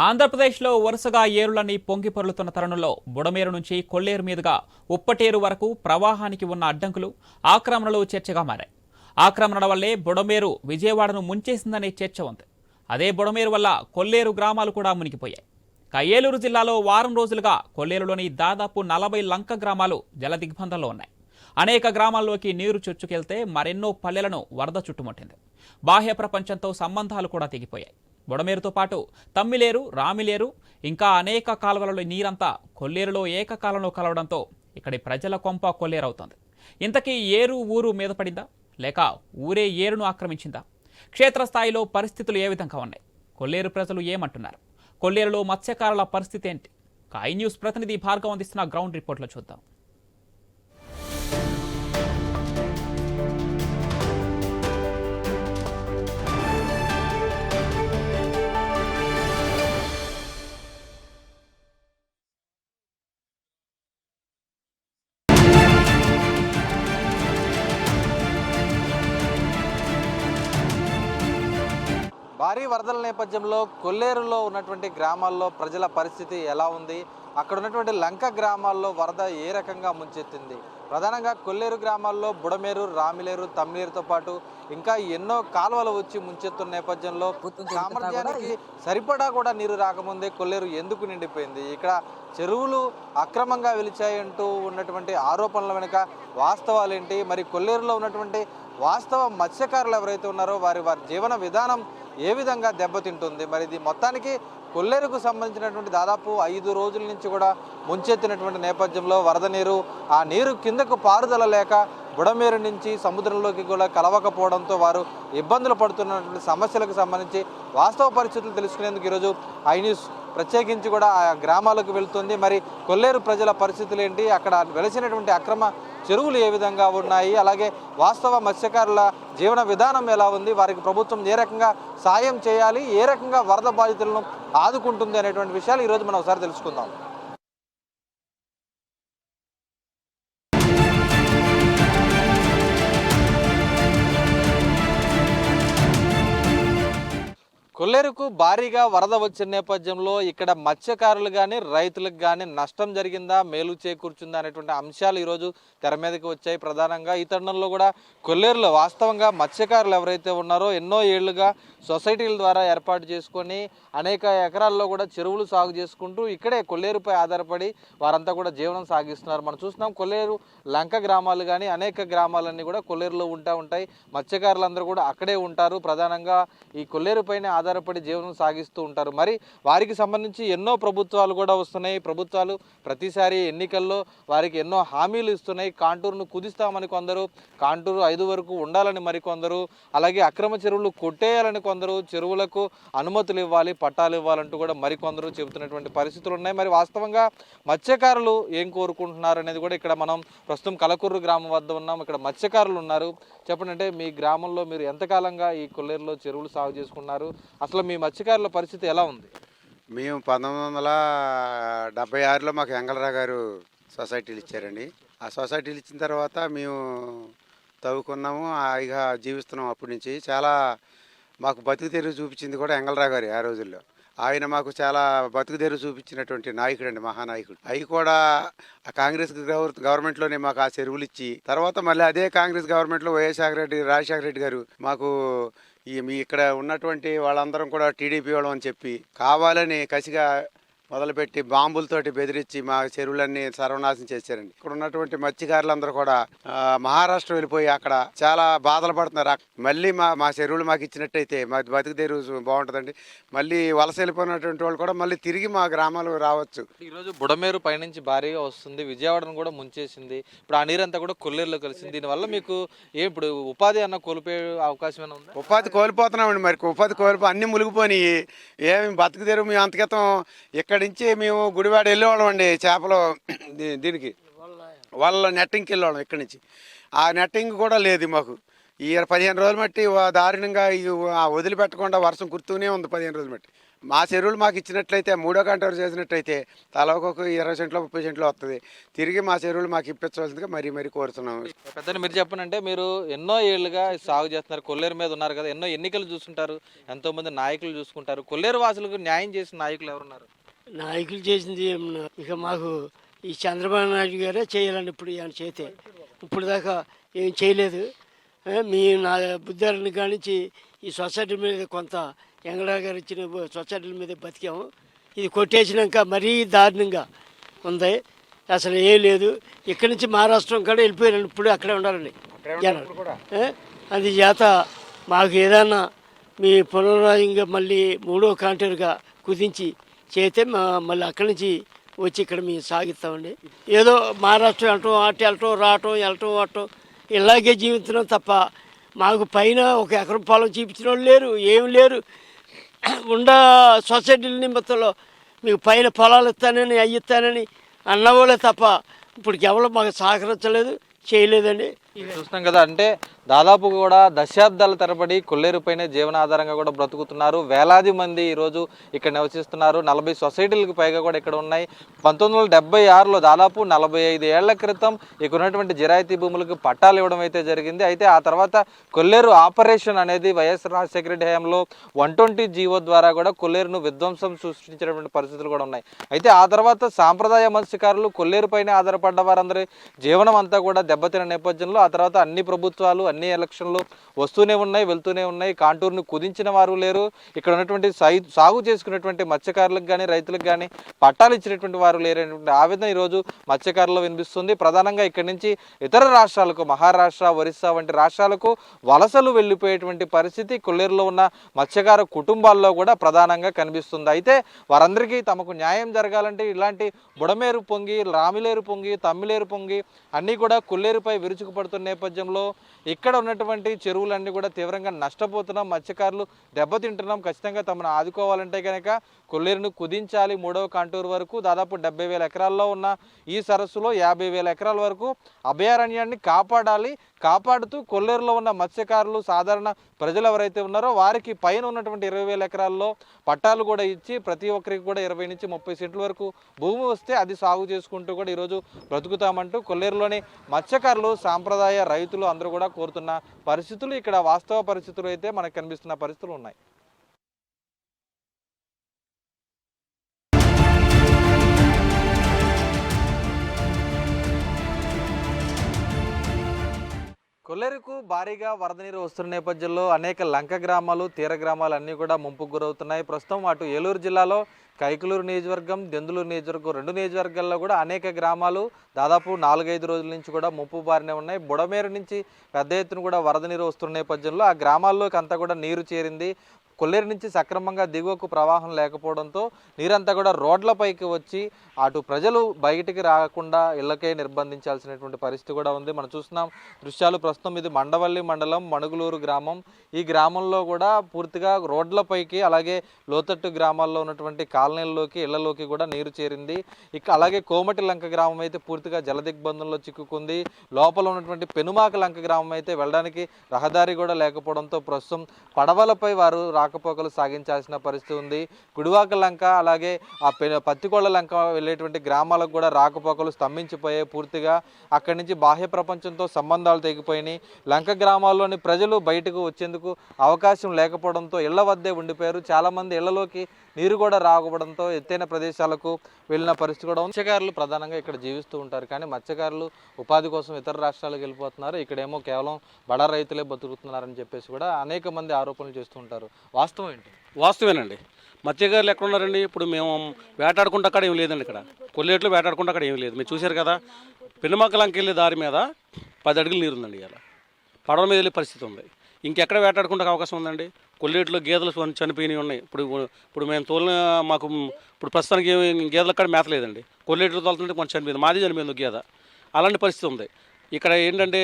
ఆంధ్రప్రదేశ్లో వరుసగా ఏరులన్నీ పొంగి పొర్లుతున్న తరుణంలో బుడమేరు నుంచి కొల్లేరు మీదుగా ఉప్పటేరు వరకు ప్రవాహానికి ఉన్న అడ్డంకులు ఆక్రమణలు చర్చగా మారాయి. ఆక్రమణల వల్లే బుడమేరు విజయవాడను ముంచేసిందనే చర్చ ఉంది. అదే బుడమేరు వల్ల కొల్లేరు గ్రామాలు కూడా మునిగిపోయాయి. ఏలూరు జిల్లాలో వారం రోజులుగా కొల్లేరులోని దాదాపు 40 లంక గ్రామాలు జలదిగ్బంధంలో ఉన్నాయి. అనేక గ్రామాల్లోకి నీరు చొచ్చుకెళ్తే మరెన్నో పల్లెలను వరద చుట్టుముట్టింది. బాహ్య ప్రపంచంతో సంబంధాలు కూడా తెగిపోయాయి. బుడమేరుతో పాటు తమ్మిలేరు, రామిలేరు ఇంకా అనేక కాలువలలో నీరంతా కొల్లేరులో ఏకకాలంలో కలవడంతో ఇక్కడి ప్రజల కొంప కొల్లేరవుతోంది. ఇంతకీ ఏరు ఊరు మీద పడిందా లేక ఊరే ఏరును ఆక్రమించిందా? క్షేత్రస్థాయిలో పరిస్థితులు ఏ విధంగా ఉన్నాయి? కొల్లేరు ప్రజలు ఏమంటున్నారు? కొల్లేరులో మత్స్యకారుల పరిస్థితి ఏంటి? ఐ న్యూస్ ప్రతినిధి భార్గవ్ అందిస్తున్న గ్రౌండ్ రిపోర్ట్లో చూద్దాం. భారీ వరదల నేపథ్యంలో కొల్లేరులో ఉన్నటువంటి గ్రామాల్లో ప్రజల పరిస్థితి ఎలా ఉంది? అక్కడ ఉన్నటువంటి లంక గ్రామాల్లో వరద ఏ రకంగా ముంచెత్తింది? ప్రధానంగా కొల్లేరు గ్రామాల్లో బుడమేరు, రామిలేరు, తమ్మిలేరుతో పాటు ఇంకా ఎన్నో కాలువలు వచ్చి ముంచెత్తున్న నేపథ్యంలో సామర్థ్యానికి సరిపడా కూడా నీరు రాకముందే కొల్లేరు ఎందుకు నిండిపోయింది? ఇక్కడ చెరువులు అక్రమంగా వెలిచాయంటూ ఉన్నటువంటి ఆరోపణల వెనుక వాస్తవాలు ఏంటి? మరి కొల్లేరులో ఉన్నటువంటి వాస్తవ మత్స్యకారులు ఎవరైతే ఉన్నారో వారి జీవన విధానం ఏ విధంగా దెబ్బతింటుంది? మరి ఇది మొత్తానికి కొల్లేరుకు సంబంధించినటువంటి దాదాపు 5 రోజుల నుంచి కూడా ముంచెత్తినటువంటి నేపథ్యంలో వరద నీరు ఆ నీరు కిందకు పారుదల లేక బుడమేరు నుంచి సముద్రంలోకి కూడా కలవకపోవడంతో వారు ఇబ్బందులు పడుతున్నటువంటి సమస్యలకు సంబంధించి వాస్తవ పరిస్థితులు తెలుసుకునేందుకు ఈరోజు ఐ న్యూస్ ప్రత్యేకించి కూడా ఆ గ్రామాలకు వెళుతుంది. మరి కొల్లేరు ప్రజల పరిస్థితులు ఏంటి? అక్కడ వెలిసినటువంటి అక్రమ చెరువులు ఏ విధంగా ఉన్నాయి? అలాగే వాస్తవ మత్స్యకారుల జీవన విధానం ఎలా ఉంది? వారికి ప్రభుత్వం ఏ రకంగా సాయం చేయాలి? ఏ రకంగా వరద బాధితులను ఆదుకుంటుంది అనేటువంటి విషయాలు ఈరోజు మనం ఒకసారి తెలుసుకుందాం. కొల్లేరుకు భారీగా వరద వచ్చిన నేపథ్యంలో ఇక్కడ మత్స్యకారులు కానీ రైతులకు కానీ నష్టం జరిగిందా, మేలు చేకూర్చుందా అనేటువంటి అంశాలు ఈరోజు తెర మీదకి వచ్చాయి. ప్రధానంగా ఈ తరుణంలో కూడా కొల్లేరులో వాస్తవంగా మత్స్యకారులు ఎవరైతే ఉన్నారో ఎన్నో ఏళ్లుగా సొసైటీల ద్వారా ఏర్పాటు చేసుకొని అనేక ఎకరాల్లో కూడా చెరువులు సాగు చేసుకుంటూ ఇక్కడే కొల్లేరుపై ఆధారపడి వారంతా కూడా జీవనం సాగిస్తున్నారు. మనం చూస్తున్నాం కొల్లేరు లంక గ్రామాలు కానీ అనేక గ్రామాలన్నీ కూడా కొల్లేరులో ఉంటాయి. మత్స్యకారులందరూ కూడా అక్కడే ఉంటారు. ప్రధానంగా ఈ కొల్లేరుపైనే ఆధారపడి జీవనం సాగిస్తూ ఉంటారు. మరి వారికి సంబంధించి ఎన్నో ప్రభుత్వాలు కూడా వస్తున్నాయి. ప్రభుత్వాలు ప్రతిసారి ఎన్నికల్లో వారికి ఎన్నో హామీలు ఇస్తున్నాయి. కాంటూరును కుదిస్తామని కొందరు, కాంటూరు 5 వరకు ఉండాలని మరికొందరు, అలాగే అక్రమ చెరువులు కొట్టేయాలని కొందరు, చెరువులకు అనుమతులు ఇవ్వాలి, పట్టాలు ఇవ్వాలంటూ కూడా మరికొందరు చెబుతున్నటువంటి పరిస్థితులు ఉన్నాయి. మరి వాస్తవంగా మత్స్యకారులు ఏం కోరుకుంటున్నారు అనేది కూడా ఇక్కడ మనం ప్రస్తుతం కలకుర్రు గ్రామం వద్ద ఉన్నాం. ఇక్కడ మత్స్యకారులు ఉన్నారు. చెప్పండి, అంటే మీ గ్రామంలో మీరు ఎంతకాలంగా ఈ కొల్లేరులో చెరువులు సాగు చేసుకున్నారు? అసలు మీ మత్స్యకారుల పరిస్థితి ఎలా ఉంది? మేము 1976లో మాకు ఎంగళరావు గారు సొసైటీలు ఇచ్చారండి. ఆ సొసైటీలు ఇచ్చిన తర్వాత మేము తవ్వుకున్నాము, హాయిగా జీవిస్తున్నాం. అప్పటి నుంచి చాలా మాకు బతుకు తెరువు చూపించింది కూడా ఎంగళరావు గారు. ఆ రోజుల్లో ఆయన మాకు చాలా బతుకు తెరువు చూపించినటువంటి నాయకుడు అండి, మహానాయకుడు. అవి కూడా కాంగ్రెస్ గవర్నమెంట్లోనే మాకు ఆ చెరువులు ఇచ్చి, తర్వాత మళ్ళీ అదే కాంగ్రెస్ గవర్నమెంట్లో వైఎస్ఆర్ రెడ్డి, రాజశేఖర రెడ్డి గారు మాకు మీ ఇక్కడ ఉన్నటువంటి వాళ్ళందరం కూడా టీడీపీ వాళ్ళం అని చెప్పి కావాలని కసిగా మొదలుపెట్టి బాంబులతోటి బెదిరించి మా చెరువులన్నీ సర్వనాశనం చేశారండి. ఇక్కడ ఉన్నటువంటి మత్స్యకారులందరూ కూడా మహారాష్ట్ర వెళ్ళిపోయి అక్కడ చాలా బాధలు పడుతున్నారు. మళ్ళీ మా చెరువులు మాకు ఇచ్చినట్టయితే మా బతుకు తెరువు బాగుంటుందండి. మళ్ళీ వలస వెళ్ళిపోయినటువంటి వాళ్ళు కూడా మళ్ళీ తిరిగి మా గ్రామాలు రావచ్చు. ఈరోజు బుడమేరు పైనుంచి భారీగా వస్తుంది, విజయవాడను కూడా ముంచేసింది. ఇప్పుడు ఆ నీరంతా కూడా కొల్లేరులో కలిసింది. దీనివల్ల మీకు ఇప్పుడు ఉపాధి అన్న కోల్పోయే అవకాశం ఏమైనా ఉందా? ఉపాధి కోల్పోతున్నామండి. మరి ఉపాధి అన్ని మునిగిపోయినాయి. ఏమి బతుకు తెరువు మేము అంతకితం ఇక్కడ నుంచి మేము గుడివాడ వెళ్ళేవాళ్ళం అండి. చేపలు దీనికి వాళ్ళ నెట్టింగ్కి వెళ్ళేవాళ్ళం. ఇక్కడి నుంచి ఆ నెట్టింగ్ కూడా లేదు మాకు. ఈ 15 రోజులు మట్టి దారుణంగా వదిలిపెట్టకుండా వర్షం కురుతూనే ఉంది. 15 రోజులు మట్టి మా చెరువులు మాకు ఇచ్చినట్లయితే 3వ కాంటూరు చేసినట్లయితే తల ఒక్కొక్క 20 సెంట్లో 30 సెంట్లో వస్తుంది. తిరిగి మా చెరువులు మాకు ఇప్పించవలసిందిగా మరీ కోరుతున్నాం. పెద్దని మీరు చెప్పనంటే మీరు ఎన్నో ఏళ్ళుగా సాగు చేస్తున్నారు, కొల్లేరు మీద ఉన్నారు కదా, ఎన్నో ఎన్నికలు చూస్తుంటారు, ఎంతోమంది నాయకులు చూసుకుంటారు. కొల్లేరు వాసులకు న్యాయం చేసిన నాయకులు ఎవరున్నారు? నాయకులు చేసింది ఏమన్నా ఇక మాకు ఈ చంద్రబాబు నాయుడు గారే చేయాలండి. ఇప్పుడు ఆయన చేతే ఇప్పుడు దాకా ఏం చేయలేదు. మీ నా బుద్ధారిని కానించి ఈ సొసైటీ మీద కొంత ఎంగళ గారు ఇచ్చిన సొసైటీల మీద బతికాము. ఇది కొట్టేసినాక మరీ దారుణంగా ఉంది, అసలు ఏం లేదు. ఇక్కడి నుంచి మహారాష్ట్రం కూడా వెళ్ళిపోయారండి, ఇప్పుడు అక్కడే ఉండాలండి జనాలు. అందుచేత మాకు ఏదన్నా మీ పునరాయంగా మళ్ళీ 3వ కాంటూరుగా కుదించి చేస్తే మళ్ళీ అక్కడి నుంచి వచ్చి ఇక్కడ మేము సాగిస్తామండి. ఏదో మహారాష్ట్ర వెళ్ళటం అటు వెళ్ళటం వెళ్ళటం ఇలాగే జీవిస్తున్నాం తప్ప మాకు పైన 1 ఎకరం పొలం చూపించిన వాళ్ళు లేరు, ఏమి లేరు. ఉండ సొసైటీల నిమిత్తంలో మీకు పైన పొలాలు ఇస్తానని అవి ఇస్తానని అన్నవాళ్ళే తప్ప ఇప్పుడు ఎవరు మాకు సహకరించలేదు, చేయలేదండి. చూస్తున్నాం కదా, అంటే దాదాపు కూడా దశాబ్దాల తరబడి కొల్లేరు పైనే జీవనాధారంగా కూడా బ్రతుకుతున్నారు. వేలాది మంది ఈరోజు ఇక్కడ నివసిస్తున్నారు. 40 సొసైటీలకు పైగా కూడా ఇక్కడ ఉన్నాయి. 1976లో దాదాపు 45 ఏళ్ల క్రితం ఇక్కడ ఉన్నటువంటి జిరాయితీ భూములకు పట్టాలు ఇవ్వడం అయితే జరిగింది. అయితే ఆ తర్వాత కొల్లేరు ఆపరేషన్ అనేది వైఎస్ రాజశేఖర రెడ్డి హయాంలో 120 జీవో ద్వారా కూడా కొల్లేరును విధ్వంసం సృష్టించినటువంటి పరిస్థితులు కూడా ఉన్నాయి. అయితే ఆ తర్వాత సాంప్రదాయ మత్స్యకారులు కొల్లేరు పైన ఆధారపడ్డ వారందరి జీవనం అంతా కూడా దెబ్బతిన నేపథ్యంలో ఆ తర్వాత అన్ని ప్రభుత్వాలు అన్ని ఎలక్షన్లు వస్తూనే ఉన్నాయి, వెళ్తూనే ఉన్నాయి. కాంటూరును కుదించిన వారు లేరు. ఇక్కడ ఉన్నటువంటి సాగు చేసుకున్నటువంటి మత్స్యకారులకు కానీ రైతులకు కానీ పట్టాలు ఇచ్చినటువంటి వారు లేరనేటువంటి ఆవేదన ఈరోజు మత్స్యకారులు వినిపిస్తుంది. ప్రధానంగా ఇక్కడి నుంచి ఇతర రాష్ట్రాలకు, మహారాష్ట్ర, ఒరిస్సా వంటి రాష్ట్రాలకు వలసలు వెళ్ళిపోయేటువంటి పరిస్థితి కొల్లేరులో ఉన్న మత్స్యకార కుటుంబాల్లో కూడా ప్రధానంగా కనిపిస్తుంది. అయితే వారందరికీ తమకు న్యాయం జరగాలంటే ఇలాంటి బుడమేరు పొంగి, రామిలేరు పొంగి, తమ్మిలేరు పొంగి అన్నీ కూడా కొల్లేరుపై విరుచుకుపడుతున్న నేపథ్యంలో ఇక్కడ ఉన్నటువంటి చెరువులన్నీ కూడా తీవ్రంగా నష్టపోతున్నాం, మత్స్యకారులు దెబ్బతింటున్నాం. ఖచ్చితంగా తమను ఆదుకోవాలంటే కనుక కొల్లేరును కుదించాలి. 3వ కాంటూరు వరకు దాదాపు 70,000 ఎకరాల్లో ఉన్న ఈ సరస్సులో 50,000 ఎకరాల వరకు అభయారణ్యాన్ని కాపాడాలి. కాపాడుతూ కొల్లేరులో ఉన్న మత్స్యకారులు, సాధారణ ప్రజలు ఎవరైతే ఉన్నారో వారికి పైన ఉన్నటువంటి 20,000 ఎకరాల్లో పట్టాలు కూడా ఇచ్చి ప్రతి ఒక్కరికి కూడా 20 నుంచి 30 సెంట్ల వరకు భూమి వస్తే అది సాగు చేసుకుంటూ కూడా ఈరోజు బ్రతుకుతామంటూ కొల్లేరులోని మత్స్యకారులు, సాంప్రదాయ రైతులు అందరూ కూడా కోరుతున్న పరిస్థితులు, ఇక్కడ వాస్తవ పరిస్థితులు అయితే మనకు కనిపిస్తున్న పరిస్థితులు ఉన్నాయి. కొల్లేరుకు భారీగా వరద నీరు వస్తున్న నేపథ్యంలో అనేక లంక గ్రామాలు, తీర గ్రామాలు అన్నీ కూడా ముంపుకు గురవుతున్నాయి. ప్రస్తుతం అటు ఏలూరు జిల్లాలో కైకలూరు నియోజకవర్గం, దెందులూరు నియోజకవర్గం 2 నియోజకవర్గాల్లో కూడా అనేక గ్రామాలు దాదాపు 4-5 రోజుల నుంచి కూడా ముంపు బారినే ఉన్నాయి. బుడమేరు నుంచి పెద్ద ఎత్తున కూడా వరద నీరు వస్తున్న నేపథ్యంలో ఆ గ్రామాల్లోకి అంతా కూడా నీరు చేరింది. కొల్లేరు నుంచి సక్రమంగా దిగువకు ప్రవాహం లేకపోవడంతో నీరంతా కూడా రోడ్లపైకి వచ్చి అటు ప్రజలు బయటికి రాకుండా ఇళ్లకే నిర్బంధించాల్సినటువంటి పరిస్థితి కూడా ఉంది. మనం చూస్తున్నాం దృశ్యాలు. ప్రస్తుతం ఇది మండవల్లి మండలం, మణుగులూరు గ్రామం. ఈ గ్రామంలో కూడా పూర్తిగా రోడ్లపైకి, అలాగే లోతట్టు గ్రామాల్లో ఉన్నటువంటి కాలనీల్లోకి, ఇళ్లలోకి కూడా నీరు చేరింది. అలాగే కోమటి లంక గ్రామం అయితే పూర్తిగా జలదిగ్బంధంలో చిక్కుకుంది. లోపల ఉన్నటువంటి పెనుమాక లంక గ్రామం అయితే వెళ్ళడానికి రహదారి కూడా లేకపోవడంతో ప్రస్తుతం పడవలపై వారు రాకపోకలు సాగించాల్సిన పరిస్థితి ఉంది. గుడివాక లంక, అలాగే ఆ పత్తికొళ్ళ లంక వెళ్ళేటువంటి గ్రామాలకు కూడా రాకపోకలు స్తంభించిపోయాయి పూర్తిగా. అక్కడి నుంచి బాహ్య ప్రపంచంతో సంబంధాలు తెగిపోయినాయి. లంక గ్రామాల్లోని ప్రజలు బయటకు వచ్చేందుకు అవకాశం లేకపోవడంతో ఇళ్ల వద్దే ఉండిపోయారు. చాలామంది ఇళ్లలోకి నీరు కూడా రాకపోవడంతో ఎత్తైన ప్రదేశాలకు వెళ్ళిన పరిస్థితి కూడా ఉంది. మత్స్యకారులు ప్రధానంగా ఇక్కడ జీవిస్తూ ఉంటారు, కానీ మత్స్యకారులు ఉపాధి కోసం ఇతర రాష్ట్రాలకు వెళ్ళిపోతున్నారు. ఇక్కడేమో కేవలం బడా రైతులే బతుకుతున్నారని చెప్పేసి కూడా అనేక మంది ఆరోపణలు చేస్తూ ఉంటారు. వాస్తవం ఏంటి? వాస్తవేనండి. మత్స్యకారులు ఎక్కడ ఉన్నారండి? ఇప్పుడు మేము వేటాడుకుంటే అక్కడ ఏం లేదండి. ఇక్కడ కొల్లేట్లో వేటాడుకుంటే అక్కడ ఏం లేదు. మీరు చూశారు కదా, పెనుమక్కలంకి వెళ్ళే దారి మీద 10 అడుగులు నీరు ఉందండి. ఇలా పడవ మీద వెళ్ళే పరిస్థితి ఉంది. ఇంకెక్కడ వేటాడుకుంటే అవకాశం ఉందండి? కొల్లేట్లో గేదెలు చనిపోయినవి ఉన్నాయి. ఇప్పుడు మేము తోలిన మాకు ఇప్పుడు ప్రస్తుతానికి గేదెలు అక్కడ మేత లేదండి. కొల్లేట్లో తోలుతుంటే కొంచెం చనిపోయింది, మాది చనిపోయింది గేదె. అలాంటి పరిస్థితి ఉంది. ఇక్కడ ఏంటంటే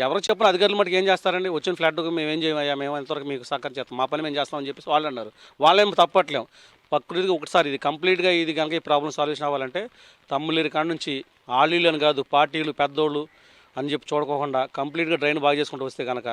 ఎవరికి చెప్పిన అధికారులు మటుకు ఏం చేస్తారండి? వచ్చిన ఫ్లాట్కు మేము ఏం చేయమయ్యా, మేము ఎంతవరకు మీకు సహకారం చేస్తాం, మా పని మేము చేస్తామని చెప్పేసి వాళ్ళు అన్నారు. వాళ్ళేమో తప్పట్లేము. ప్రకృతికి ఒకసారి ఇది కంప్లీట్గా ఇది కనుక ఈ ప్రాబ్లం సాల్యూషన్ అవ్వాలంటే తమ్ములేరు కాడ నుంచి ఆలీలు అని కాదు, పార్టీలు, పెద్దోళ్ళు, అని చెప్పి చూడకోకుండా కంప్లీట్గా డ్రైన్ బాగా చేసుకుంటూ వస్తే కనుక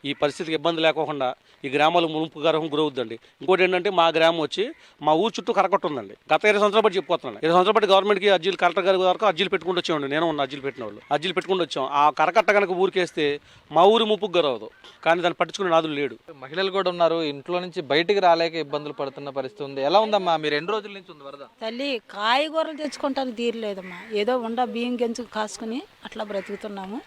ఈ పరిస్థితికి ఇబ్బంది లేకోకుండా ఈ గ్రామాలు మునుపు గర్వం గురవుద్దండి. ఇంకోటి ఏంటంటే మా గ్రామం వచ్చి మా ఊరు చుట్టూ కరకట్ట ఉందండి. గత 20 సంవత్సరాల బట్టి చెప్పుకోతున్నాను. 20 సంవత్సరాల బట్టి గవర్నమెంట్కి అర్జీలు కలెక్టర్ గారి వరకు అర్జీలు పెట్టుకుంటూ వచ్చామండి. నేను ఉన్న అర్జీలు పెట్టిన వాళ్ళు అర్జీలు పెట్టుకుంటూ వచ్చాం. ఆ కరకట్ట కనుక ఊరికేస్తే మా ఊరు ముప్పుకు గరవదు, కానీ దాన్ని పట్టించుకునే నాదులు లేడు. మహిళలు కూడా ఉన్నారు, ఇంట్లో నుంచి బయటికి రాలేక ఇబ్బందులు పడుతున్న పరిస్థితి ఉంది. ఎలా ఉందమ్మా, మీరు ఎన్ని రోజుల నుంచి ఉంది వరద? తల్లి కాయగూరలు తెచ్చుకుంటానికి తీరలేదమ్మా. ఏదో బియ్యం గెంచుకు కాసుకుని అట్లా బ్రతుకుతున్నాము.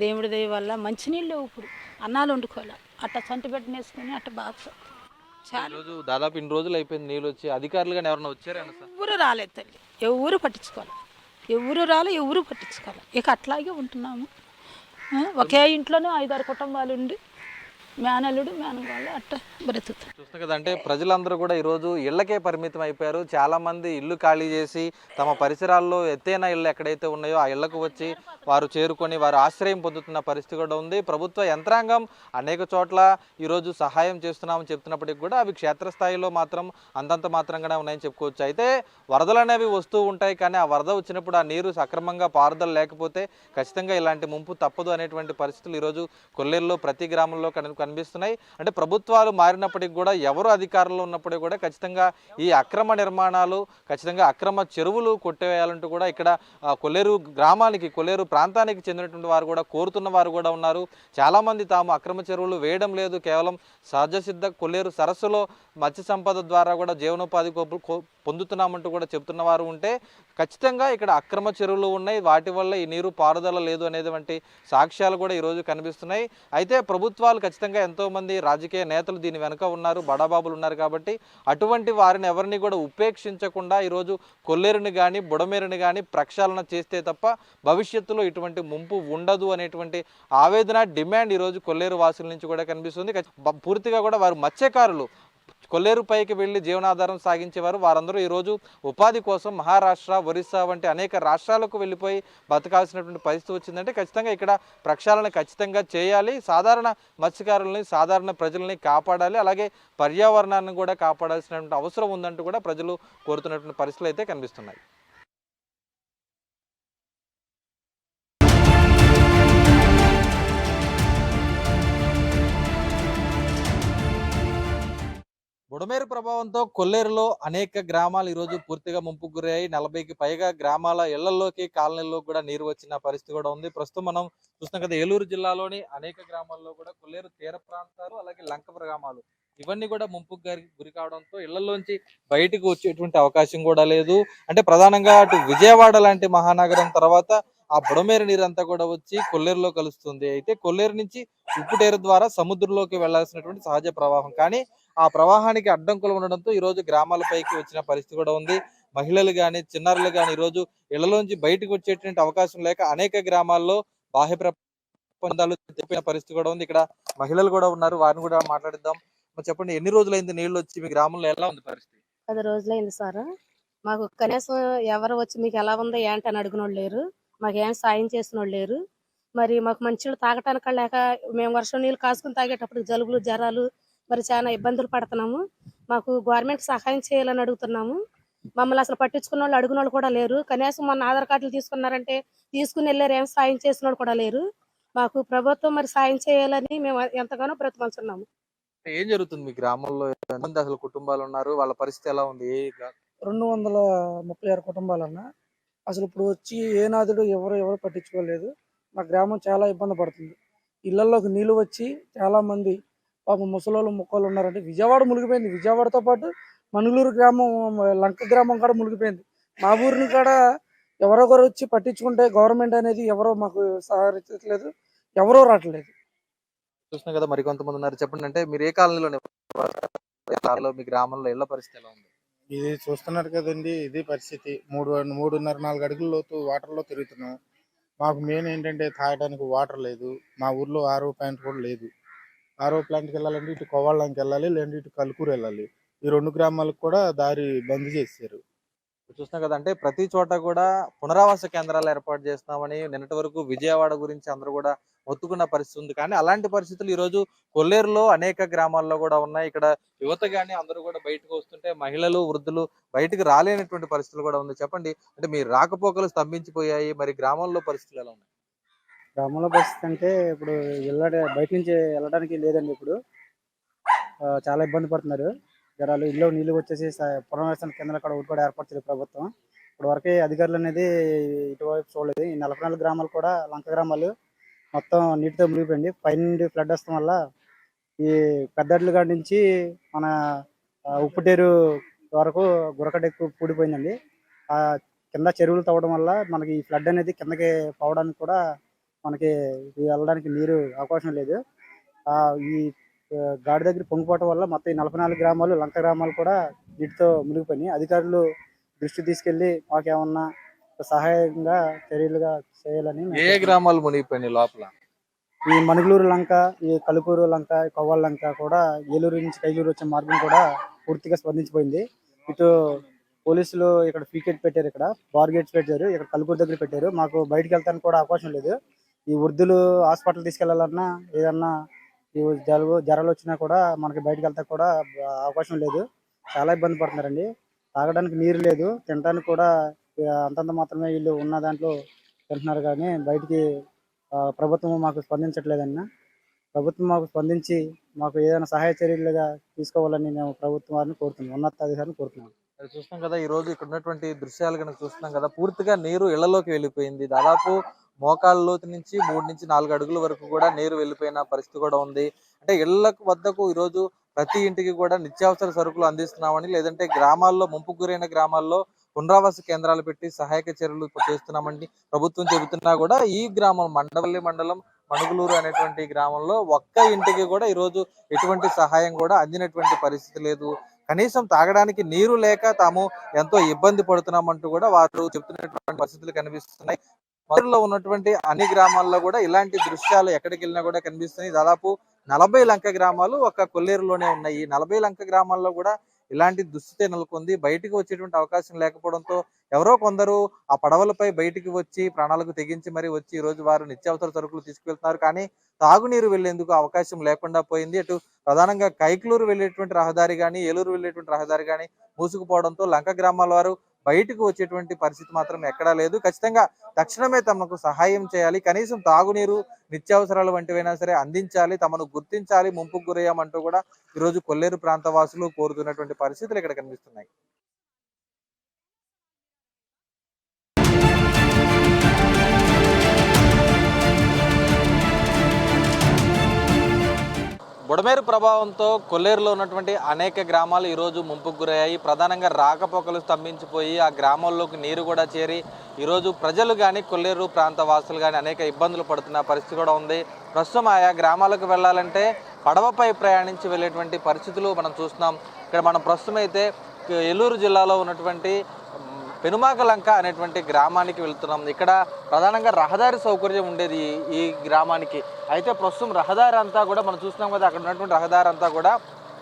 దేవుడి దయ వల్ల మంచినీళ్ళు లేవు. ఇప్పుడు అన్నాలు వండుకోవాలి, అట్లా చంటి పెట్టిన వేసుకుని అట్లా బాగా చాలా ఈరోజు దాదాపు ఇన్ని రోజులు అయిపోయింది నీళ్ళు వచ్చి. అధికారులు కానీ ఎవరైనా వచ్చారేనా సార్? ఎవరు రాలేదు తల్లి, ఎవరు పట్టించుకోవాలి, ఎవరు రాలే, ఎవరు పట్టించుకోవాలి. ఇక అట్లాగే ఉంటున్నాము. ఒకే ఇంట్లోనే 5-6 కుటుంబాలు ఉండి మేనల్లుడు మేనగాళ్ళు అట్లా బ్రతుకుతారు. చూస్తున్నా కదా, అంటే ప్రజలందరూ కూడా ఈరోజు ఇళ్లకే పరిమితం అయిపోయారు. చాలా మంది ఇల్లు ఖాళీ చేసి తమ పరిసరాల్లో ఎత్తైన ఇళ్ళు ఎక్కడైతే ఉన్నాయో ఆ ఇళ్లకు వచ్చి వారు చేరుకొని వారు ఆశ్రయం పొందుతున్న పరిస్థితి కూడా ఉంది. ప్రభుత్వ యంత్రాంగం అనేక చోట్ల ఈరోజు సహాయం చేస్తున్నామని చెప్తున్నప్పటికీ కూడా అవి క్షేత్రస్థాయిలో మాత్రం అంతంత మాత్రంగానే ఉన్నాయని చెప్పుకోవచ్చు. అయితే వరదలు అనేవి వస్తూ ఉంటాయి, కానీ ఆ వరద వచ్చినప్పుడు ఆ నీరు సక్రమంగా పారుదల లేకపోతే ఖచ్చితంగా ఇలాంటి ముంపు తప్పదు అనేటువంటి పరిస్థితులు ఈరోజు కొల్లేరులో ప్రతి గ్రామంలో కనిపిస్తున్నాయి. అంటే ప్రభుత్వాలు మారినప్పటికీ కూడా ఎవరు అధికారంలో ఉన్నప్పటికీ కూడా ఖచ్చితంగా ఈ అక్రమ నిర్మాణాలు, ఖచ్చితంగా అక్రమ చెరువులు కొట్టివేయాలంటూ కూడా ఇక్కడ కొల్లేరు గ్రామానికి, కొల్లేరు ప్రాంతానికి చెందినటువంటి వారు కూడా కోరుతున్న వారు కూడా ఉన్నారు. చాలామంది తాము అక్రమ చెరువులు వేయడం లేదు, కేవలం సహజ సిద్ధ కొల్లేరు సరస్సులో మత్స్య సంపద ద్వారా కూడా జీవనోపాధి పొందుతున్నామంటూ కూడా చెప్తున్న వారు ఉంటే, ఖచ్చితంగా ఇక్కడ అక్రమ చెరువులు ఉన్నాయి, వాటి వల్ల ఈ నీరు పారుదల లేదు అనేటువంటి సాక్ష్యాలు కూడా ఈరోజు కనిపిస్తున్నాయి. అయితే ప్రభుత్వాలు ఖచ్చితంగా ఎంతోమంది రాజకీయ నేతలు దీని వెనుక ఉన్నారు, బడాబాబులు ఉన్నారు కాబట్టి అటువంటి వారిని ఎవరిని కూడా ఉపేక్షించకుండా ఈరోజు కొల్లేరుని కానీ బుడమేరుని కానీ ప్రక్షాళన చేస్తే తప్ప భవిష్యత్తులో ఇటువంటి ముంపు ఉండదు అనేటువంటి ఆవేదన, డిమాండ్ ఈరోజు కొల్లేరు వాసుల నుంచి కూడా కనిపిస్తుంది. పూర్తిగా కూడా వారు మత్స్యకారులు, కొల్లేరు పైకి వెళ్ళి జీవనాధారం సాగించేవారు. వారందరూ ఈరోజు ఉపాధి కోసం మహారాష్ట్ర, ఒరిస్సా వంటి అనేక రాష్ట్రాలకు వెళ్ళిపోయి బతకాల్సినటువంటి పరిస్థితి వచ్చిందంటే ఖచ్చితంగా ఇక్కడ ప్రక్షాళన ఖచ్చితంగా చేయాలి. సాధారణ మత్స్యకారులని, సాధారణ ప్రజల్ని కాపాడాలి, అలాగే పర్యావరణాన్ని కూడా కాపాడాల్సినటువంటి అవసరం ఉందంటూ కూడా ప్రజలు కోరుతున్నటువంటి పరిస్థితులు అయితే కనిపిస్తున్నాయి. బుడమేరు ప్రభావంతో కొల్లేరులో అనేక గ్రామాలు ఈరోజు పూర్తిగా ముంపుకు గురయ్యాయి. 40కి పైగా గ్రామాల ఇళ్లలోకి, కాలనీల్లోకి కూడా నీరు వచ్చిన పరిస్థితి కూడా ఉంది. ప్రస్తుతం మనం చూస్తున్నాం కదా, ఏలూరు జిల్లాలోని అనేక గ్రామాల్లో కూడా కొల్లేరు తీర ప్రాంతాలు, అలాగే లంక గ్రామాలు ఇవన్నీ కూడా ముంపుకు గురి కావడంతో ఇళ్లలోంచి బయటకు వచ్చేటువంటి అవకాశం కూడా లేదు. అంటే ప్రధానంగా అటు విజయవాడ లాంటి మహానగరం తర్వాత ఆ బుడమేరు నీరంతా కూడా వచ్చి కొల్లేరులో కలుస్తుంది. అయితే కొల్లేరు నుంచి ఉప్పుటేరు ద్వారా సముద్రంలోకి వెళ్లాల్సినటువంటి సహజ ప్రవాహం, కానీ ఆ ప్రవాహానికి అడ్డంకులు ఉండడంతో ఈ రోజు గ్రామాలపైకి వచ్చిన పరిస్థితి కూడా ఉంది. మహిళలు కానీ, చిన్నారులు కానీ ఈరోజు ఇళ్లలోంచి బయటకు వచ్చేటువంటి అవకాశం లేక అనేక గ్రామాల్లో బాహ్య ప్రపంచాలు చెప్పిన పరిస్థితి కూడా ఉంది. ఇక్కడ మహిళలు కూడా ఉన్నారు, వారిని కూడా మాట్లాడిద్దాం. చెప్పండి, ఎన్ని రోజులైంది నీళ్లు వచ్చి మీ గ్రామంలో? ఎలా ఉంది పరిస్థితి? 10 రోజులైంది సార్. మాకు కనీసం ఎవరు వచ్చి మీకు ఎలా ఉందో ఏంటి అని అడిగినోళ్ళు లేరు, మాకేం సాయం చేసిన వాళ్ళు లేరు. మరి మాకు మంచినీళ్ళు తాగటానికి లేక మేము వర్షం నీళ్ళు కాసుకుని తాగేటప్పుడు జలుబులు, జ్వరాలు మరి చాలా ఇబ్బందులు పడుతున్నాము. మాకు గవర్నమెంట్ సహాయం చేయాలని అడుగుతున్నాము. మమ్మల్ని అసలు పట్టించుకున్న వాళ్ళు, అడిగిన వాళ్ళు కూడా లేరు. కనీసం మొన్న ఆధార్ కార్డులు తీసుకున్నారంటే తీసుకుని వెళ్ళారు, ఏం సాయం చేసిన వాళ్ళు కూడా లేరు. మాకు ప్రభుత్వం మరి సాయం చేయాలని మేము ఎంతగానో బ్రతిమాలుతున్నాము. ఏం జరుగుతుంది మీ గ్రామంలో? ఎంతమంది అసలు కుటుంబాలు ఉన్నారు, వాళ్ళ పరిస్థితి ఎలా ఉంది? 236 కుటుంబాలన్నా. అసలు ఇప్పుడు వచ్చి ఏ నాదుడు ఎవరు పట్టించుకోలేదు. మా గ్రామం చాలా ఇబ్బంది పడుతుంది. ఇళ్లలోకి నీళ్లు వచ్చి చాలా మంది పాపం ముసలోళ్ళు ముక్కలు ఉన్నారంటే విజయవాడ మునిగిపోయింది. విజయవాడతో పాటు మనుగులూరు గ్రామం, లంక గ్రామం కూడా మునిగిపోయింది. మా ఊరిని కూడా ఎవరొకరు వచ్చి పట్టించుకుంటే గవర్నమెంట్ అనేది ఎవరో మాకు సహకరించట్లేదు, ఎవరో రావట్లేదు. చూస్తున్నా కదా, మరి కొంతమంది ఉన్నారు. చెప్పండి, అంటే మీరు ఏ కాలనీలో మీ గ్రామంలో ఇళ్ల పరిస్థితి ఎలా ఉంది? ఇది చూస్తున్నారు కదండి, ఇది పరిస్థితి. 3.5-4 అడుగుల లోతు వాటర్లో తిరుగుతున్నాం. మాకు మెయిన్ ఏంటంటే తాగడానికి వాటర్ లేదు. మా ఊర్లో ఆర్ఓ ప్లాంట్ కూడా లేదు. ఆర్ఓ ప్లాంట్కి వెళ్ళాలంటే ఇటు కొవ్వాళ్ళకి వెళ్ళాలి, లేదంటే ఇటు కలుకూరు వెళ్ళాలి. ఈ 2 గ్రామాలకు కూడా దారి బంద్ చేశారు. చూస్తున్నాం కదా, అంటే ప్రతి చోట కూడా పునరావాస కేంద్రాలు ఏర్పాటు చేస్తామని నిన్నటి వరకు విజయవాడ గురించి అందరూ కూడా మొత్తుకున్న పరిస్థితి ఉంది. కానీ అలాంటి పరిస్థితులు ఈ రోజు కొల్లేరులో అనేక గ్రామాల్లో కూడా ఉన్నాయి. ఇక్కడ యువత కానీ అందరూ కూడా బయటకు వస్తుంటే మహిళలు, వృద్ధులు బయటకు రాలేనటువంటి పరిస్థితులు కూడా ఉంది. చెప్పండి, అంటే మీ రాకపోకలు స్తంభించిపోయాయి, మరి గ్రామాల్లో పరిస్థితులు ఎలా ఉన్నాయి? గ్రామంలో పరిస్థితి అంటే ఇప్పుడు బయట నుంచి వెళ్ళడానికి లేదండి. ఇప్పుడు చాలా ఇబ్బంది పడుతున్నారు జనాలు. ఇల్లు నీళ్ళు వచ్చేసి పునర్వాసన కేంద్రాలు కూడా ఒకటి కూడా ఏర్పరచలేదు ప్రభుత్వం. ఇప్పుడు వరకే అధికారులు అనేది ఇటువైపు చూడలేదు. ఈ 44 గ్రామాలు కూడా లంక గ్రామాలు మొత్తం నీటితో మునిగిపోయింది. పైనుండి ఫ్లడ్ వస్తాం వల్ల ఈ పెద్దడ్ల కాడి నుంచి మన ఉప్పుటేరు వరకు గురకట ఎక్కువ కూడిపోయిందండి. ఆ కింద చెరువులు తవ్వడం వల్ల మనకి ఈ ఫ్లడ్ అనేది కిందకి పోవడానికి కూడా మనకి వెళ్ళడానికి నీరు అవకాశం లేదు. ఈ గాడి దగ్గర పొంగిపోవటం వల్ల మొత్తం ఈ 44 గ్రామాలు లంక గ్రామాలు కూడా నీటితో మునిగిపోయినాయి. అధికారులు దృష్టి తీసుకెళ్లి మాకేమన్నా సహాయంగా చర్యలుగా చేయాలని ఏ గ్రామాలు మునిగిపోయినాయి లోపల? ఈ మనుగులూరు లంక, ఈ కలుపూరు లంక, కొవ్వాల లంక కూడా ఏలూరు నుంచి కైలూరు వచ్చే మార్గం కూడా పూర్తిగా స్పందించిపోయింది. ఇటు పోలీసులు ఇక్కడ పీకెట్ పెట్టారు, ఇక్కడ బార్ గేట్స్ పెట్టారు, ఇక్కడ కలుపూరు దగ్గర పెట్టారు. మాకు బయటకు వెళ్తానికి కూడా అవకాశం లేదు. ఈ వృద్ధులు హాస్పిటల్ తీసుకెళ్లాలన్నా ఏదన్నా ఈ జ్వరాలు వచ్చినా కూడా మనకి బయటకు వెళ్తా కూడా అవకాశం లేదు. చాలా ఇబ్బంది పడుతున్నారండి. తాగడానికి నీరు లేదు, తినడానికి కూడా అంతంత మాత్రమే వీళ్ళు ఉన్న దాంట్లో తింటున్నారు. కానీ బయటికి ప్రభుత్వం మాకు స్పందించట్లేదన్న. ప్రభుత్వం మాకు స్పందించి మాకు ఏదైనా సహాయ చర్యలుగా తీసుకోవాలని మేము ప్రభుత్వం వారిని కోరుతున్నాం, ఉన్నతాధికారిని కోరుతున్నాం. అది చూస్తున్నాం కదా, ఈ రోజు ఇక్కడ ఉన్నటువంటి దృశ్యాలు కనుక చూస్తున్నాం కదా, పూర్తిగా నీరు ఇళ్లలోకి వెళ్ళిపోయింది. దాదాపు మోకాళ్ళ లోతు నుంచి 3 నుంచి 4 అడుగుల వరకు కూడా నీరు వెళ్ళిపోయిన పరిస్థితి కూడా ఉంది. అంటే ఇళ్లకు వద్దకు ఈరోజు ప్రతి ఇంటికి కూడా నిత్యావసర సరుకులు అందిస్తున్నామని, లేదంటే గ్రామాల్లో ముంపుకు గురైన గ్రామాల్లో పునరావాస కేంద్రాలు పెట్టి సహాయక చర్యలు చేస్తున్నామని ప్రభుత్వం చెబుతున్నా కూడా ఈ గ్రామం మండవల్లి మండలం మణుగులూరు అనేటువంటి గ్రామంలో ఒక్క ఇంటికి కూడా ఈరోజు ఎటువంటి సహాయం కూడా అందినటువంటి పరిస్థితి లేదు. కనీసం తాగడానికి నీరు లేక తాము ఎంతో ఇబ్బంది పడుతున్నామంటూ కూడా వారు చెప్తున్నటువంటి పరిస్థితులు కనిపిస్తున్నాయి. మధురలో ఉన్నటువంటి అన్ని గ్రామాల్లో కూడా ఇలాంటి దృశ్యాలు ఎక్కడికి వెళ్ళినా కూడా కనిపిస్తున్నాయి. దాదాపు 40 లంక గ్రామాలు ఒక కొల్లేరులోనే ఉన్నాయి. ఈ 40 లంక గ్రామాల్లో కూడా ఇలాంటి దుస్థితి నెలకొంది. బయటికి వచ్చేటువంటి అవకాశం లేకపోవడంతో ఎవరో కొందరు ఆ పడవలపై బయటికి వచ్చి ప్రాణాలకు తెగించి మరి వచ్చి ఈ రోజు వారు నిత్యావసర సరుకులు తీసుకువెళ్తున్నారు. కానీ తాగునీరు వెళ్లేందుకు అవకాశం లేకుండా పోయింది. అటు ప్రధానంగా కైక్లూరు వెళ్ళేటువంటి రహదారి కానీ ఏలూరు వెళ్ళేటువంటి రహదారి కానీ మూసుకుపోవడంతో లంక గ్రామాల వారు బయటకు వచ్చేటువంటి పరిస్థితి మాత్రం ఎక్కడా లేదు. ఖచ్చితంగా తక్షణమే తమకు సహాయం చేయాలి, కనీసం తాగునీరు నిత్యావసరాలు వంటివైనా సరే అందించాలి, తమను గుర్తించాలి, ముంపుకు గురయ్యామంటూ కూడా ఈరోజు కొల్లేరు ప్రాంత వాసులు కోరుతున్నటువంటి పరిస్థితులు ఇక్కడ కనిపిస్తున్నాయి. బుడమేరు ప్రభావంతో కొల్లేరులో ఉన్నటువంటి అనేక గ్రామాలు ఈరోజు ముంపుకు గురయ్యాయి. ప్రధానంగా రాకపోకలు స్తంభించిపోయి ఆ గ్రామాల్లోకి నీరు కూడా చేరి ఈరోజు ప్రజలు కానీ కొల్లేరు ప్రాంత వాసులు కానీ అనేక ఇబ్బందులు పడుతున్న పరిస్థితి కూడా ఉంది. ప్రస్తుతం ఆయా గ్రామాలకు వెళ్ళాలంటే పడవపై ప్రయాణించి వెళ్ళేటువంటి పరిస్థితులు మనం చూస్తున్నాం. ఇక్కడ మనం ప్రస్తుతం అయితే ఏలూరు జిల్లాలో ఉన్నటువంటి పెనుమాకలంక అనేటువంటి గ్రామానికి వెళ్తున్నాం. ఇక్కడ ప్రధానంగా రహదారి సౌకర్యం ఉండేది ఈ గ్రామానికి. అయితే ప్రస్తుతం రహదారి అంతా కూడా మనం చూస్తున్నాం కదా, అక్కడ ఉన్నటువంటి రహదారి అంతా కూడా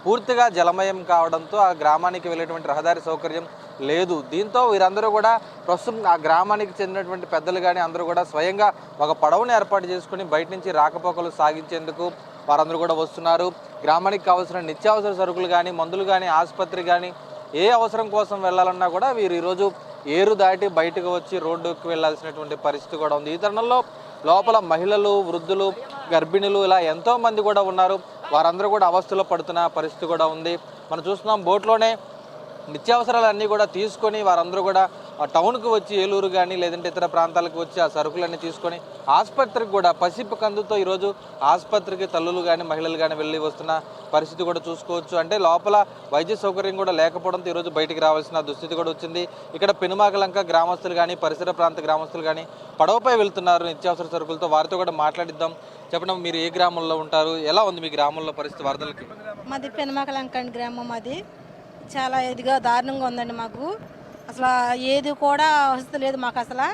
పూర్తిగా జలమయం కావడంతో ఆ గ్రామానికి వెళ్ళేటువంటి రహదారి సౌకర్యం లేదు. దీంతో వీరందరూ కూడా ప్రస్తుతం ఆ గ్రామానికి చెందినటువంటి పెద్దలు కానీ అందరూ కూడా స్వయంగా ఒక పడవను ఏర్పాటు చేసుకుని బయట నుంచి రాకపోకలు సాగించేందుకు వారందరూ కూడా వస్తున్నారు. గ్రామానికి కావాల్సిన నిత్యావసర సరుకులు కానీ మందులు కానీ ఆసుపత్రి కానీ ఏ అవసరం కోసం వెళ్ళాలన్నా కూడా వీరు ఈరోజు ఏరు దాటి బయటకు వచ్చి రోడ్డుకు వెళ్లాల్సినటువంటి పరిస్థితి కూడా ఉంది. ఈ తరుణంలో లోపల మహిళలు, వృద్ధులు, గర్భిణులు ఇలా ఎంతో మంది కూడా ఉన్నారు. వారందరూ కూడా అవస్థలో పడుతున్న పరిస్థితి కూడా ఉంది. మనం చూస్తున్నాం బోట్లోనే నిత్యావసరాలన్నీ కూడా తీసుకొని వారందరూ కూడా టౌన్కి వచ్చి ఏలూరు కానీ లేదంటే ఇతర ప్రాంతాలకు వచ్చి ఆ సరుకులన్నీ తీసుకొని ఆసుపత్రికి కూడా పసిపు కందుతో ఈరోజు ఆసుపత్రికి తల్లులు కానీ మహిళలు కానీ వెళ్ళి వస్తున్న పరిస్థితి కూడా చూసుకోవచ్చు. అంటే లోపల వైద్య సౌకర్యం కూడా లేకపోవడంతో ఈరోజు బయటికి రావాల్సిన దుస్థితి కూడా వచ్చింది. ఇక్కడ పెనుమాకలంక గ్రామస్తులు కానీ పరిసర ప్రాంత గ్రామస్తులు కానీ పడవపై వెళ్తున్నారు నిత్యావసర సరుకులతో. వారితో కూడా మాట్లాడిద్దాం. చెప్పడం, మీరు ఏ గ్రామంలో ఉంటారు, ఎలా ఉంది మీ గ్రామంలో పరిస్థితి వరదలకి? మాది పెనుమాకలంక గ్రామం. అది చాలా ఇదిగా దారుణంగా ఉందండి. మాకు అసలు ఏది కూడా వసతి లేదు. మాకు అసలు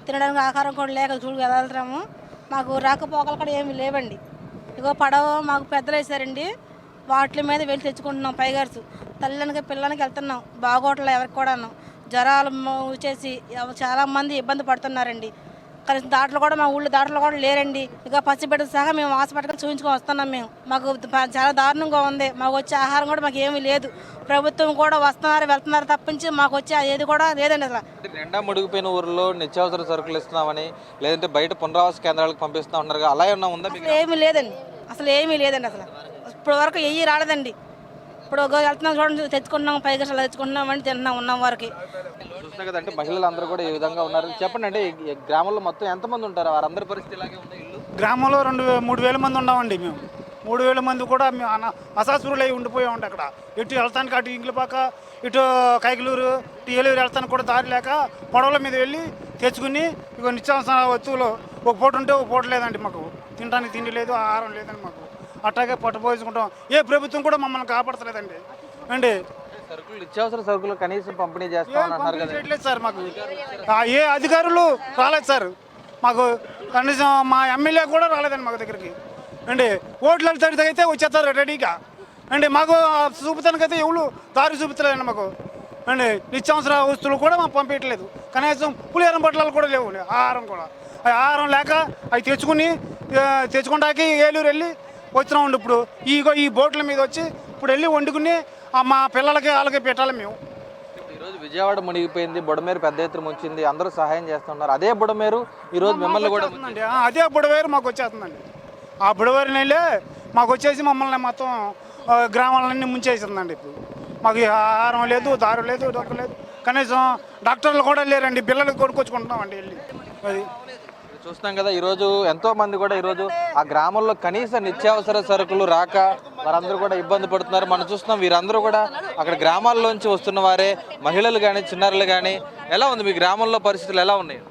తినడానికి ఆహారం కూడా లేక చూడు వెళ్తాము. మాకు రాకపోకలు కూడా ఏమి లేవండి. ఇగో పడవ మాకు పెద్దలు వేసారండి, వాటి మీద వెళ్ళి తెచ్చుకుంటున్నాం. పైగారు తల్లికి పిల్లలకి వెళ్తున్నాం. బాగోట్ల ఎవరికి కూడా జ్వరాలు వచ్చేసి చాలామంది ఇబ్బంది పడుతున్నారండి. కనీసం దాంట్లో కూడా మా ఊళ్ళో దాంట్లో కూడా లేరండి. ఇక పసిబిడ్డ సహా మేము హాస్పిటల్కి చూపించుకొని వస్తున్నాం. మేము మాకు చాలా దారుణంగా ఉంది. మాకు వచ్చే ఆహారం కూడా మాకు ఏమీ లేదు. ప్రభుత్వం కూడా వస్తున్నారు వెళ్తున్నారు తప్పించి మాకు వచ్చే ఏది కూడా లేదండి. అసలు నిండా ముడిగిపోయిన ఊర్లో నిత్యావసర సరుకులు ఇస్తున్నామని, లేదంటే బయట పునరావాస కేంద్రాలకు పంపిస్తా ఉన్నారు, అలా ఏమన్నా ఉందా? అసలు ఏమీ లేదండి. అసలు ఇప్పటి వరకు ఎయ్యి రాలేదండి. ఇప్పుడు వెళ్తున్నాం చూడండి, తెచ్చుకుంటున్నాం, పైగా అసలు తెచ్చుకుంటున్నామని తింటున్నాం ఉన్నాం వరకు. చూస్తున్నా కదంటే మహిళలందరూ కూడా ఈ విధంగా ఉన్నారు. చెప్పండి అంటే ఈ గ్రామంలో మొత్తం ఎంతమంది ఉంటారు? వారందరి పరిస్థితి ఇలాగే ఉంది. ఇల్లు గ్రామంలో 3,000 మంది ఉన్నామండి. మేము 3,000 మంది కూడా మేము అసాసురులై ఉండిపోయామండి. అక్కడ ఇటు వెళ్తానికి అటు ఇంగ్లపాక, ఇటు కైకలూరు, ఇటు ఏలూరు వెళ్తానికి కూడా దారి లేక పడవల మీద వెళ్ళి తెచ్చుకుని ఇక నిత్యావసర వస్తువులు ఒక పూట ఉంటే ఒక పూట లేదండి. మాకు తినడానికి తిండి లేదు, ఆహారం లేదండి. మాకు అట్లాగే పట్టుపోయించుకుంటాం. ఏ ప్రభుత్వం కూడా మమ్మల్ని కాపాడతలేదండి అండి. సరుకులు నిత్యావసర సరుకులు కనీసం పంపిణీ చేస్తామని అంటున్నారు కదా. చేయట్లేదు సార్. మాకు ఏ అధికారులు రాలేదు సార్. మాకు కనీసం మా ఎమ్మెల్యే కూడా రాలేదండి మాకు దగ్గరికి అండి. ఓట్లు అయితే వచ్చేస్తారు రెడీగా అండి. మాకు చూపుతానికైతే ఎవరు దారి చూపుతలేదండి మాకు అండి. నిత్యావసర వస్తువులు కూడా మాకు పంపించట్లేదు. కనీసం పులిహోరం బట్టలు కూడా లేవు. ఆహారం కూడా ఆహారం లేక అవి తెచ్చుకుంటాకి ఏలూరు వెళ్ళి వచ్చినామండి. ఇప్పుడు ఈ బోట్ల మీద వచ్చి ఇప్పుడు వెళ్ళి వండుకుని మా పిల్లలకి వాళ్ళకి పెట్టాలి మేము. ఈరోజు విజయవాడ మునిగిపోయింది, బుడమేరు పెద్ద ఎత్తున ముంచింది, అందరూ సహాయం చేస్తున్నారు. అదే బుడమేరు ఈరోజు మిమ్మల్ని కూడా అదే బుడవేరు మాకు వచ్చేస్తుందండి. ఆ బుడవేరు నీళ్ళే మాకు వచ్చేసి మమ్మల్ని మొత్తం గ్రామాలన్నీ ముంచేసిందండి. ఇప్పుడు మాకు ఆహారం లేదు, దారు లేదు, దొరకలేదు. కనీసం డాక్టర్లు కూడా లేరండి. పిల్లలకి కొనుక్కొచ్చుకుంటున్నామండి వెళ్ళి. అది చూస్తున్నాం కదా. ఈరోజు ఎంతో మంది కూడా ఈరోజు ఆ గ్రామంలో కనీస నిత్యావసర సరుకులు రాక వారందరూ కూడా ఇబ్బంది పడుతున్నారు. మనం చూస్తున్నాం వీరందరూ కూడా అక్కడ గ్రామాల్లోంచి వస్తున్న వారే, మహిళలు కానీ చిన్నారులు కానీ. ఎలా ఉంది మీ గ్రామంలో పరిస్థితులు ఎలా ఉన్నాయి?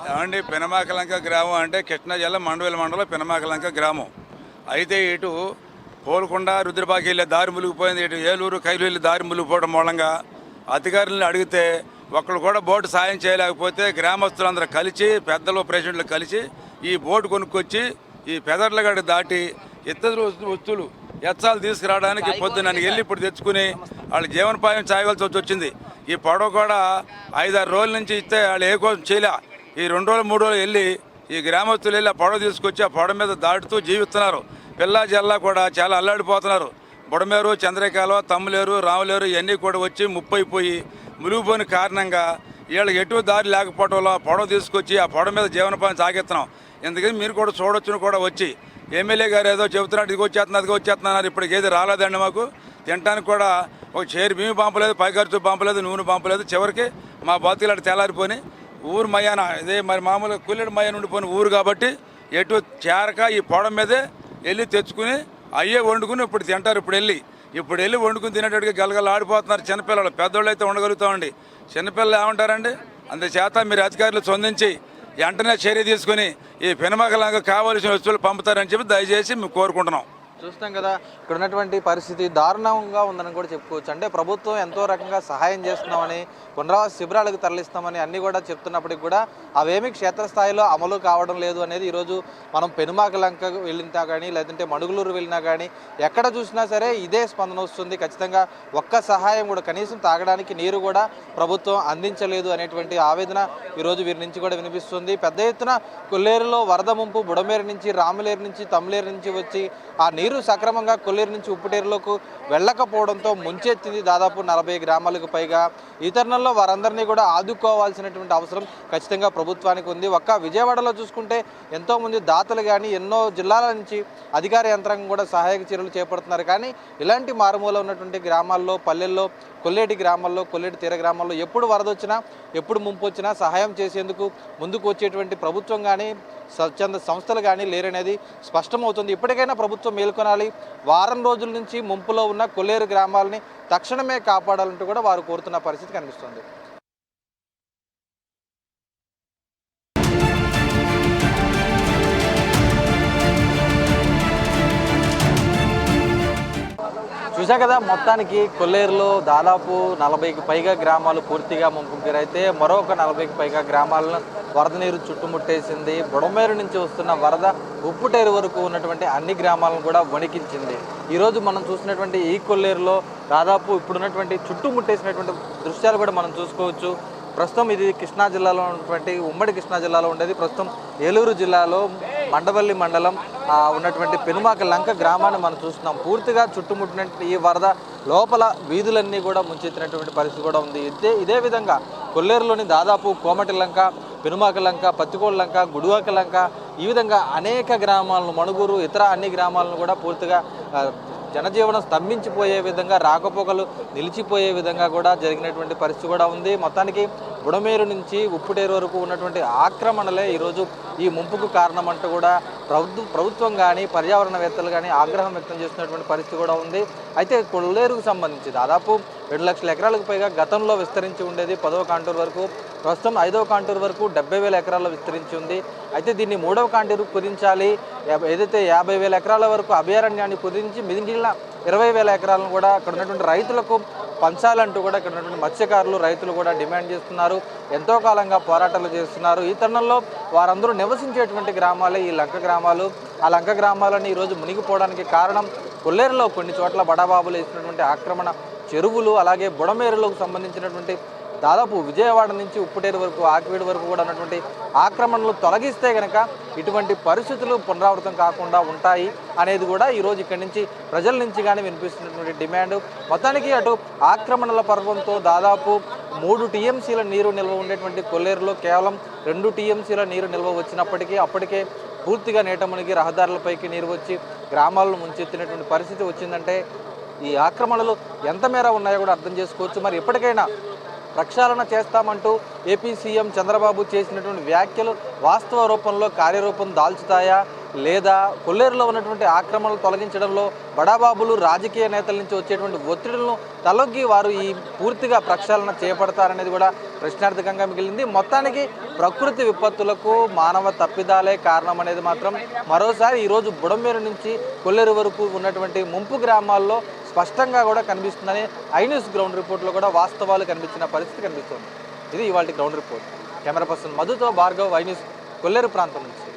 ఏమండి, పెనమాకలంక గ్రామం అంటే కృష్ణా జిల్లా మండవేల మండలం పెనమాకలంక గ్రామం. అయితే ఇటు పోల్కొండ రుద్రబాకి వెళ్ళే దారి మునిగిపోయింది. ఇటు ఏలూరు కైలు వెళ్ళి దారి మునిగిపోవడం మూలంగా అధికారులను అడిగితే ఒక్కళ్ళు కూడా బోటు సాయం చేయలేకపోతే గ్రామస్తులందరూ కలిసి, పెద్దలు ప్రెసిడెంట్లు కలిసి ఈ బోటు కొనుక్కొచ్చి ఈ పెదర్లగడ్డ దాటి ఇతర వస్తువులు ఎచ్చాలు తీసుకురావడానికి పొద్దున్న వెళ్ళి ఇప్పుడు తెచ్చుకుని వాళ్ళు జీవనోపాయం చేయవలసి వచ్చింది. ఈ పడవ కూడా 5-6 రోజుల నుంచి ఇస్తే వాళ్ళు ఏ కోసం చేయలే. ఈ 2 రోజులు 3 రోజులు వెళ్ళి ఈ గ్రామస్తులు వెళ్ళి ఆ పడవ తీసుకొచ్చి ఆ పడవ మీద దాటుతూ జీవిస్తున్నారు. పిల్లా జల్లా కూడా చాలా అల్లాడిపోతున్నారు. బుడమేరు, చంద్రకాలువ, తమ్ములేరు, రాములేరు ఇవన్నీ కూడా వచ్చి ముప్పైపోయి మునిగిపోయిన కారణంగా వీళ్ళకి ఎటు దారి లేకపోవడం వల్ల పడవ తీసుకొచ్చి ఆ పడవ మీద జీవనోపాయం సాగిస్తున్నాం. ఎందుకని మీరు కూడా చూడొచ్చును కూడా వచ్చి ఎమ్మెల్యే గారు ఏదో చెబుతున్నట్టు ఇది వచ్చేస్తున్నారు. ఇప్పటికి ఏది రాలేదండి. మాకు తినడానికి కూడా ఒక చేరు బియ్యం పంపలేదు, పై ఖర్చు పంపలేదు, నూనె పంపలేదు. చివరికి మా బతుకులాంటి తెల్లారిపోయి ఊరు మయాన ఇదే మరి మామూలుగా కుల్లెడు మయాన ఉండిపోయిన ఊరు కాబట్టి ఎటు చేరక ఈ పొడ మీదే వెళ్ళి తెచ్చుకుని అయ్యే వండుకుని ఇప్పుడు తింటారు. ఇప్పుడు వెళ్ళి వండుకుని తినేటట్టుగా గలగల ఆడిపోతున్నారు చిన్నపిల్లలు. పెద్దోళ్ళు అయితే ఉండగలుగుతామండి, చిన్నపిల్లలు ఏమంటారండి? అందుచేత మీరు అధికారులు స్పందించి వెంటనే చర్య తీసుకుని ఈ పెనుమకలంగా కావాల్సిన వస్తువులు పంపుతారని చెప్పి దయచేసి మేము కోరుకుంటున్నాం. చూస్తాం కదా ఇక్కడ ఉన్నటువంటి పరిస్థితి దారుణంగా ఉందని కూడా చెప్పుకోవచ్చు. అంటే ప్రభుత్వం ఎంతో రకంగా సహాయం చేస్తున్నామని, పునరావాస శిబిరాలకు తరలిస్తామని అన్నీ కూడా చెప్తున్నప్పటికి కూడా అవేమీ క్షేత్రస్థాయిలో అమలు కావడం లేదు అనేది ఈరోజు మనం పెనుమాకలంక వెళ్ళినా కానీ, లేదంటే మడుగులూరు వెళ్ళినా కానీ ఎక్కడ చూసినా సరే ఇదే స్పందన వస్తుంది. ఖచ్చితంగా ఒక్క సహాయం కూడా, కనీసం తాగడానికి నీరు కూడా ప్రభుత్వం అందించలేదు అనేటువంటి ఆవేదన ఈరోజు వీరి నుంచి కూడా వినిపిస్తుంది. పెద్ద ఎత్తున కొల్లేరులో వరద ముంపు బుడమేరు నుంచి, రాములేరు నుంచి, తమ్ములేరు నుంచి వచ్చి ఆ నీరు సక్రమంగా కొల్లేరు నుంచి ఉప్పుటేరులోకి వెళ్ళకపోవడంతో ముంచెత్తింది. దాదాపు 40 గ్రామాలకు పైగా. ఈ తరుణంలో వారందరినీ కూడా ఆదుకోవాల్సినటువంటి అవసరం ఖచ్చితంగా ప్రభుత్వానికి ఉంది. ఒక్క విజయవాడలో చూసుకుంటే ఎంతోమంది దాతలు కానీ, ఎన్నో జిల్లాల నుంచి అధికార యంత్రాంగం కూడా సహాయక చర్యలు చేపడుతున్నారు. కానీ ఇలాంటి మారుమూల ఉన్నటువంటి గ్రామాల్లో, పల్లెల్లో, కొల్లేటి గ్రామాల్లో, కొల్లేటి తీర గ్రామాల్లో ఎప్పుడు వరద వచ్చినా, ఎప్పుడు ముంపు వచ్చినా సహాయం చేసేందుకు ముందుకు వచ్చేటువంటి ప్రభుత్వం కానీ, స్వచ్ఛంద సంస్థలు కానీ లేరనేది స్పష్టమవుతుంది. ఇప్పటికైనా ప్రభుత్వం మేల్కొనాలి. వారం రోజుల నుంచి ముంపులో ఉన్న కొల్లేరు గ్రామాలని తక్షణమే కాపాడాలంటూ కూడా వారు కోరుతున్న పరిస్థితి కనిపిస్తుంది. చూసా కదా, మొత్తానికి కొల్లేరులో దాదాపు 40కి పైగా గ్రామాలు పూర్తిగా ముంపుకు గురైతే మరొక 40కి పైగా గ్రామాలను వరద నీరు చుట్టుముట్టేసింది. బుడమేరు నుంచి వస్తున్న వరద ఉప్పుటేరు వరకు ఉన్నటువంటి అన్ని గ్రామాలను కూడా వణికించింది. ఈరోజు మనం చూసినటువంటి ఈ కొల్లేరులో దాదాపు ఇప్పుడున్నటువంటి చుట్టుముట్టేసినటువంటి దృశ్యాలు కూడా మనం చూసుకోవచ్చు. ప్రస్తుతం ఇది కృష్ణా జిల్లాలో ఉన్నటువంటి ఉమ్మడి కృష్ణా జిల్లాలో ఉండేది. ప్రస్తుతం ఏలూరు జిల్లాలో మండవల్లి మండలం ఉన్నటువంటి పెనుమాక లంక గ్రామాన్ని మనం చూస్తున్నాం. పూర్తిగా చుట్టుముట్టినటువంటి ఈ వరద లోపల వీధులన్నీ కూడా ముంచెత్తినటువంటి పరిస్థితి కూడా ఉంది. ఇదే విధంగా కొల్లేరులోని దాదాపు కోమటి లంక, పెనుమాక లంక, పత్తికోళ్ళ లంక, గుడివాక లంక, ఈ విధంగా అనేక గ్రామాలను, మణుగూరు, ఇతర అన్ని గ్రామాలను కూడా పూర్తిగా జనజీవనం స్తంభించిపోయే విధంగా, రాకపోకలు నిలిచిపోయే విధంగా కూడా జరిగినటువంటి పరిస్థితి కూడా ఉంది. మొత్తానికి బుడమేరు నుంచి ఉప్పుటేరు వరకు ఉన్నటువంటి ఆక్రమణలే ఈరోజు ఈ ముంపుకు కారణమంటూ కూడా ప్రభుత్వం కానీ పర్యావరణవేత్తలు కానీ ఆగ్రహం వ్యక్తం చేస్తున్నటువంటి పరిస్థితి కూడా ఉంది. అయితే కొల్లేరుకు సంబంధించి దాదాపు 2 లక్షల ఎకరాలకు పైగా గతంలో విస్తరించి ఉండేది 10వ కాంటూరు వరకు. ప్రస్తుతం 5వ కాంటూరు వరకు 70,000 ఎకరాల్లో విస్తరించి ఉంది. అయితే దీన్ని 3వ కాంటూరు కుదించాలి, ఏదైతే 50,000 ఎకరాల వరకు అభయారణ్యాన్ని కుదించి మిగిలిన 20,000 ఎకరాలను కూడా అక్కడ ఉన్నటువంటి రైతులకు పంచాలంటూ కూడా ఇక్కడ ఉన్నటువంటి మత్స్యకారులు, రైతులు కూడా డిమాండ్ చేస్తున్నారు. ఎంతో కాలంగా పోరాటాలు చేస్తున్నారు. ఈ తరుణంలో వారందరూ నివసించేటువంటి గ్రామాలే ఈ లంక గ్రామాలు. ఆ లంక గ్రామాలన్నీ ఈరోజు మునిగిపోవడానికి కారణం కొల్లేరులో కొన్ని చోట్ల బడాబాబులు వేసినటువంటి ఆక్రమణ చెరువులు, అలాగే బుడమేరులకు సంబంధించినటువంటి దాదాపు విజయవాడ నుంచి ఉప్పుటేరు వరకు, ఆకివీడు వరకు కూడా ఉన్నటువంటి ఆక్రమణలు తొలగిస్తే కనుక ఇటువంటి పరిస్థితులు పునరావృతం కాకుండా ఉంటాయి అనేది కూడా ఈరోజు ఇక్కడి నుంచి ప్రజల నుంచి కానీ వినిపిస్తున్నటువంటి డిమాండ్. మొత్తానికి అటు ఆక్రమణల పర్వంతో దాదాపు 3 టీఎంసీల నీరు నిల్వ ఉండేటువంటి కొల్లేరులో కేవలం 2 టీఎంసీల నీరు నిల్వ వచ్చినప్పటికీ అప్పటికే పూర్తిగా నీట మునిగి రహదారులపైకి నీరు వచ్చి గ్రామాలను ముంచెత్తినటువంటి పరిస్థితి వచ్చిందంటే ఈ ఆక్రమణలు ఎంత మేర ఉన్నాయో కూడా అర్థం చేసుకోవచ్చు. మరి ఎప్పటికైనా ప్రక్షాళన చేస్తామంటూ ఏపీ సీఎం చంద్రబాబు చేసినటువంటి వ్యాఖ్యలు వాస్తవ రూపంలో కార్యరూపం దాల్చుతాయా, లేదా కొల్లేరులో ఉన్నటువంటి ఆక్రమణలు తొలగించడంలో బడాబాబులు, రాజకీయ నేతల నుంచి వచ్చేటువంటి ఒత్తిడులను తలొగ్గి వారు ఈ పూర్తిగా ప్రక్షాళన చేపడతారనేది కూడా ప్రశ్నార్థకంగా మిగిలింది. మొత్తానికి ప్రకృతి విపత్తులకు మానవ తప్పిదాలే కారణం అనేది మాత్రం మరోసారి ఈరోజు బుడమేరు నుంచి కొల్లేరు వరకు ఉన్నటువంటి ముంపు గ్రామాల్లో స్పష్టంగా కూడా కనిపిస్తుందని ఐన్యూస్ గ్రౌండ్ రిపోర్ట్లో కూడా వాస్తవాలు కనిపించిన పరిస్థితి కనిపిస్తుంది. ఇది ఇవాళ గ్రౌండ్ రిపోర్ట్. కెమెరా పర్సన్ మధుతో భార్గవ్, ఐన్యూస్, కొల్లేరు ప్రాంతం నుంచి.